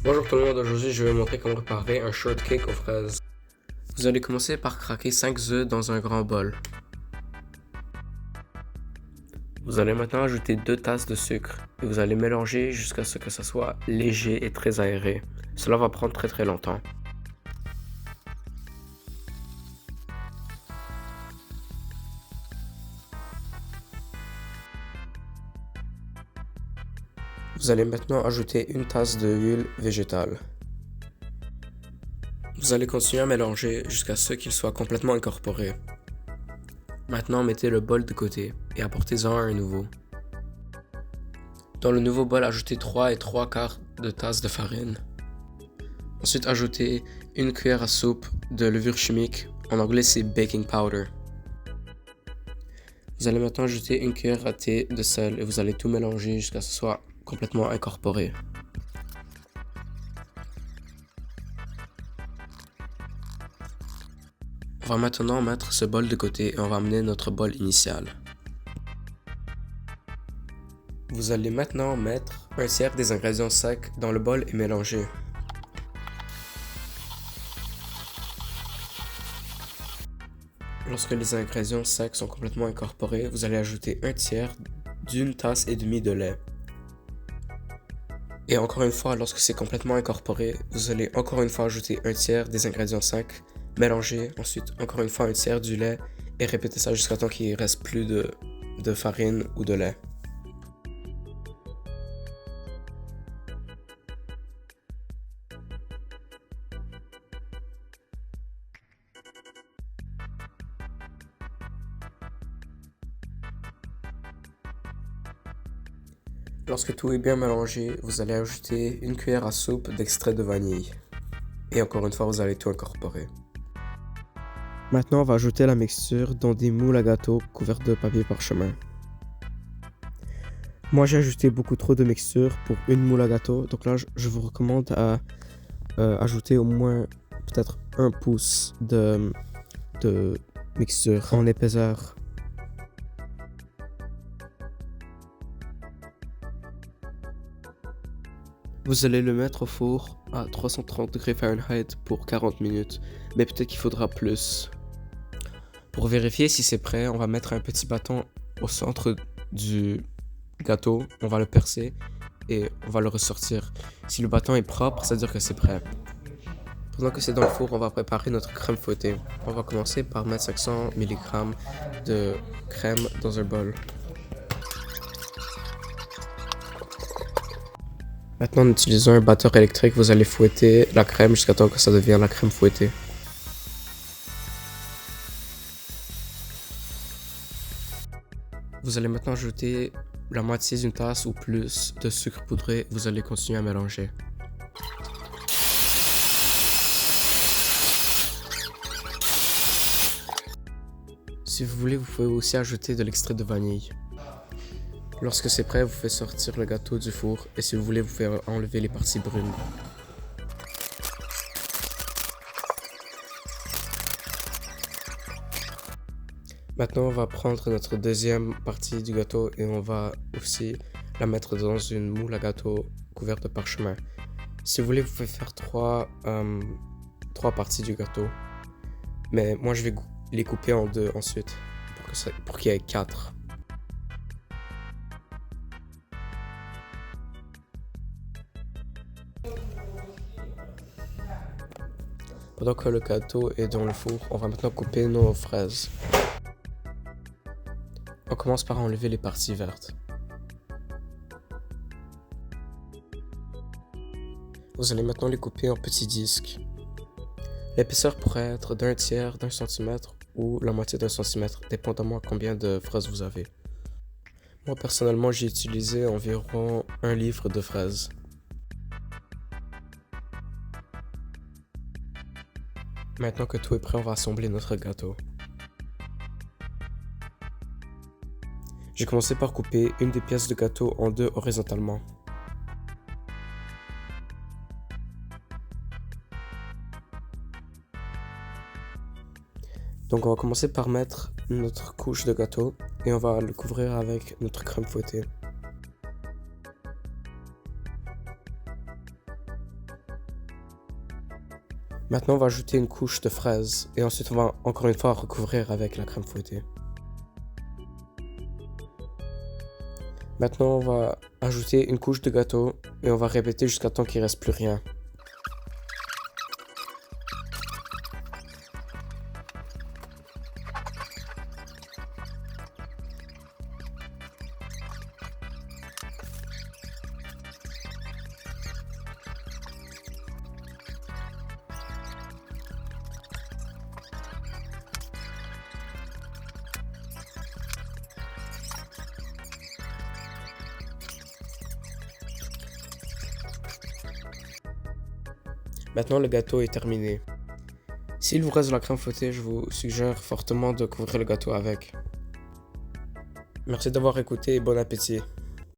Bonjour tout le monde, aujourd'hui je vais vous montrer comment préparer un shortcake aux fraises. Vous allez commencer par craquer 5 œufs dans un grand bol. Vous allez maintenant ajouter 2 tasses de sucre et vous allez mélanger jusqu'à ce que ça soit léger et très aéré. Cela va prendre très longtemps. Vous allez maintenant ajouter une tasse d'huile végétale. Vous allez continuer à mélanger jusqu'à ce qu'il soit complètement incorporé. Maintenant, mettez le bol de côté et apportez-en un nouveau. Dans le nouveau bol, ajoutez 3 et 3/4 de tasse de farine. Ensuite, ajoutez une cuillère à soupe de levure chimique. En anglais, c'est baking powder. Vous allez maintenant ajouter une cuillère à thé de sel et vous allez tout mélanger jusqu'à ce que ce soit complètement incorporé. On va maintenant mettre ce bol de côté et on va amener notre bol initial. Vous allez maintenant mettre un tiers des ingrédients secs dans le bol et mélanger. Lorsque les ingrédients secs sont complètement incorporés, vous allez ajouter un tiers d'une tasse et demie de lait. Et encore une fois, lorsque c'est complètement incorporé, vous allez encore une fois ajouter un tiers des ingrédients secs, mélanger, ensuite encore une fois un tiers du lait et répéter ça jusqu'à temps qu'il ne reste plus de farine ou de lait. Lorsque tout est bien mélangé, vous allez ajouter une cuillère à soupe d'extrait de vanille. Et encore une fois, vous allez tout incorporer. Maintenant, on va ajouter la mixture dans des moules à gâteau couverts de papier parchemin. Moi, j'ai ajouté beaucoup trop de mixture pour une moule à gâteau. Donc là, je vous recommande à ajouter au moins peut-être 1 pouce de mixture en épaisseur. Vous allez le mettre au four à 330 degrés Fahrenheit pour 40 minutes, mais peut-être qu'il faudra plus. Pour vérifier si c'est prêt, on va mettre un petit bâton au centre du gâteau, on va le percer et on va le ressortir. Si le bâton est propre, ça veut dire que c'est prêt. Pendant que c'est dans le four, on va préparer notre crème fouettée. On va commencer par mettre 500 mg de crème dans un bol. Maintenant, en utilisant un batteur électrique, vous allez fouetter la crème jusqu'à temps que ça devienne la crème fouettée. Vous allez maintenant ajouter la moitié d'une tasse ou plus de sucre poudré. Vous allez continuer à mélanger. Si vous voulez, vous pouvez aussi ajouter de l'extrait de vanille. Lorsque c'est prêt, vous faites sortir le gâteau du four et si vous voulez, vous pouvez enlever les parties brunes. Maintenant, on va prendre notre deuxième partie du gâteau et on va aussi la mettre dans une moule à gâteau couverte de parchemin. Si vous voulez, vous pouvez faire trois parties du gâteau. Mais moi, je vais les couper en 2 ensuite pour qu'il y ait 4. Pendant que le gâteau est dans le four, on va maintenant couper nos fraises. On commence par enlever les parties vertes. Vous allez maintenant les couper en petits disques. L'épaisseur pourrait être d'un tiers d'un centimètre ou la moitié d'un centimètre, dépendamment combien de fraises vous avez. Moi personnellement, j'ai utilisé environ 1 livre de fraises. Maintenant que tout est prêt, on va assembler notre gâteau. J'ai commencé par couper une des pièces de gâteau en 2 horizontalement. Donc on va commencer par mettre notre couche de gâteau et on va le couvrir avec notre crème fouettée. Maintenant, on va ajouter une couche de fraises et ensuite on va encore une fois recouvrir avec la crème fouettée. Maintenant, on va ajouter une couche de gâteau et on va répéter jusqu'à temps qu'il ne reste plus rien. Maintenant, le gâteau est terminé. S'il vous reste de la crème fouettée, je vous suggère fortement de couvrir le gâteau avec. Merci d'avoir écouté et bon appétit.